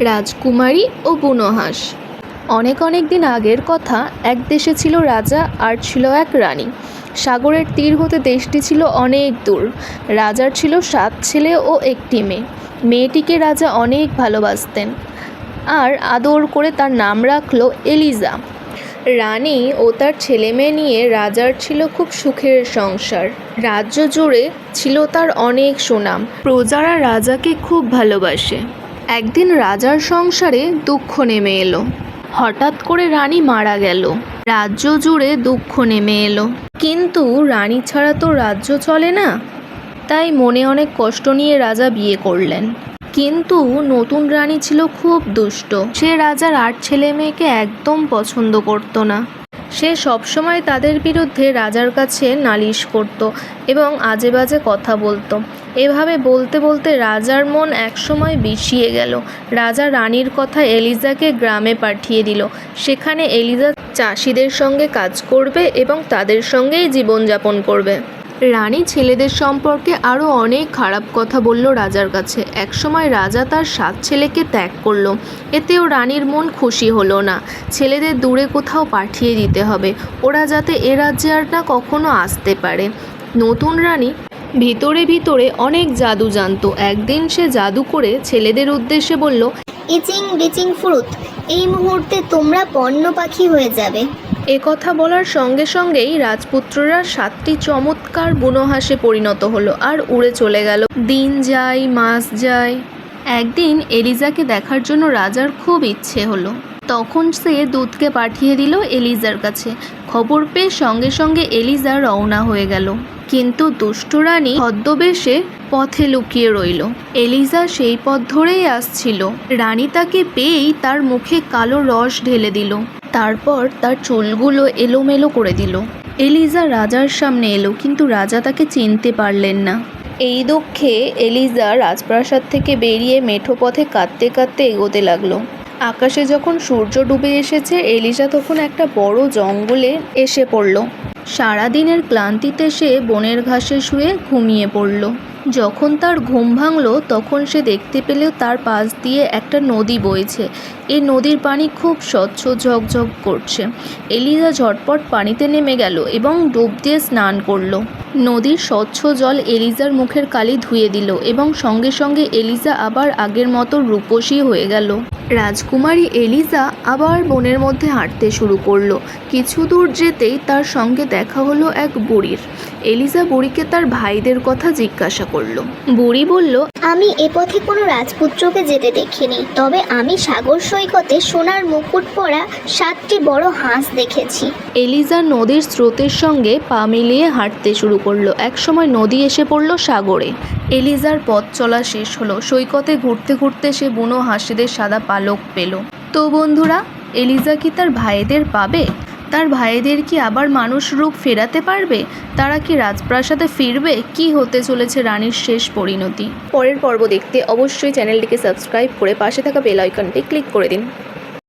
রাজকুমারী ও বুনো হাঁস। অনেক অনেক দিন আগের কথা। এক দেশে ছিল রাজা আর ছিল এক রানী। সাগরের তীর হতে দেশটি ছিল অনেক দূর। রাজার ছিল 7 ছেলে ও 1টি মেয়ে। মেয়েটিকে রাজা অনেক ভালোবাসতেন আর আদর করে তার নাম রাখলো এলিজা। রানী ও তার ছেলে মেয়ে নিয়ে রাজার ছিল খুব সুখের সংসার। রাজ্য জুড়ে ছিল তার অনেক সুনাম। প্রজারা রাজাকে খুব ভালোবাসে। একদিন রাজার সংসারে দুঃখ নেমে এলো। হঠাৎ করে রানী মারা গেল। রাজ্য জুড়ে দুঃখ নেমে এলো। কিন্তু রানী ছাড়া তো রাজ্য চলে না। তাই মনে অনেক কষ্ট নিয়ে রাজা বিয়ে করলেন। কিন্তু নতুন রানী ছিল খুব দুষ্ট। সে রাজার 8 ছেলে মেয়েকে একদম পছন্দ করত না। সে সবসময় তাদের বিরুদ্ধে রাজার কাছে নালিশ করত এবং আজে বাজে কথা বলতো। এভাবে বলতে বলতে রাজার মন একসময় বিষিয়ে গেল। রাজা রানীর কথা এলিজাকে গ্রামে পাঠিয়ে দিল। সেখানে এলিজা চাষিদের সঙ্গে কাজ করবে এবং তাদের সঙ্গেই জীবনযাপন করবে। রানী ছেলেদের সম্পর্কে আরও অনেক খারাপ কথা বলল রাজার কাছে। একসময় রাজা তার 7 ছেলেকে ত্যাগ করলো। এতেও রানীর মন খুশি হলো না। ছেলেদের দূরে কোথাও পাঠিয়ে দিতে হবে, ওরা যাতে এ রাজ্যে আর না কখনো আসতে পারে। নতুন রানী ভিতরে ভিতরে অনেক জাদু জানতো। একদিন সে জাদু করে ছেলেদের উদ্দেশ্যে বলল, ইচিং বিচিং ফ্রুট, এই মুহূর্তে তোমরা বন্য পাখি হয়ে যাবে। এ কথা বলার সঙ্গে সঙ্গেই রাজপুত্ররা 7টি চমৎকার বুনো হাঁসে পরিণত হলো আর উড়ে চলে গেল। দিন যায়, মাস যায়। একদিন এলিজাকে দেখার জন্য রাজার খুব ইচ্ছে হলো। তখন সে দূতকে পাঠিয়ে দিল এলিজার কাছে। খবর পেয়ে সঙ্গে সঙ্গে এলিজা রওনা হয়ে গেল। কিন্তু দুষ্ট রানী ছদ্মবেশে পথে লুকিয়ে রইল। এলিজা সেই পথ ধরেই আসছিল। রানী তাকে পেয়েই তার মুখে কালো রস ঢেলে দিল। তারপর তার চুলগুলো এলোমেলো করে দিল। এলিজা রাজার সামনে এলো, কিন্তু রাজা তাকে চিনতে পারলেন না। এই দুঃখে এলিজা রাজপ্রাসাদ থেকে বেরিয়ে মেঠো পথে কাঁদতে কাঁদতে এগোতে লাগলো। আকাশে যখন সূর্য ডুবে এসেছে, এলিজা তখন একটা বড় জঙ্গলে এসে পড়ল। সারাদিনের ক্লান্তিতে সে বনের ঘাসে শুয়ে ঘুমিয়ে পড়ল। যখন তার ঘুম ভাঙল তখন সে দেখতে পেল তার পাশ দিয়ে একটা নদী বইছে। এই নদীর পানি খুব স্বচ্ছ, ঝকঝক করছে। এলিজা ঝটপট পানিতে নেমে গেল এবং ডুব দিয়ে স্নান করল। নদীর স্বচ্ছ জল এলিজার মুখের কালি ধুয়ে দিল এবং সঙ্গে সঙ্গে এলিজা আবার আগের মতো রূপসী হয়ে গেল। রাজকুমারী এলিজা আবার বনের মধ্যে হাঁটতে শুরু করলো। কিছু দূর যেতেই তার সঙ্গে দেখা হলো এক বুড়ির। এলিজা বুড়িকে তার ভাইদের কথা জিজ্ঞাসা করলো। বুড়ি বলল, আমি এ পথে কোনো রাজপুত্রকে যেতে দেখিনি, তবে আমি সাগর সৈকতে সোনার মুকুট পরা 7টি বড় হাঁস দেখেছি। এলিজা নদীর স্রোতের সঙ্গে পা মিলিয়ে হাঁটতে শুরু করলো। একসময় নদী এসে পড়ল সাগরে। এলিজার পথ চলা শেষ হলো। সৈকতে ঘুরতে ঘুরতে সে বুনো হাঁসেদের সাদা পালক পেল। তো বন্ধুরা, এলিজা কি তার ভাইদের পাবে? তার ভাইদের কি আবার মানুষ রূপ ফেরাতে পারবে? তারা কি রাজপ্রাসাদে ফিরবে? কি হতে চলেছে রানীর শেষ পরিণতি? পরের পর্ব দেখতে অবশ্যই চ্যানেলটিকে সাবস্ক্রাইব করে পাশে থাকা বেল আইকনটি ক্লিক করে দিন।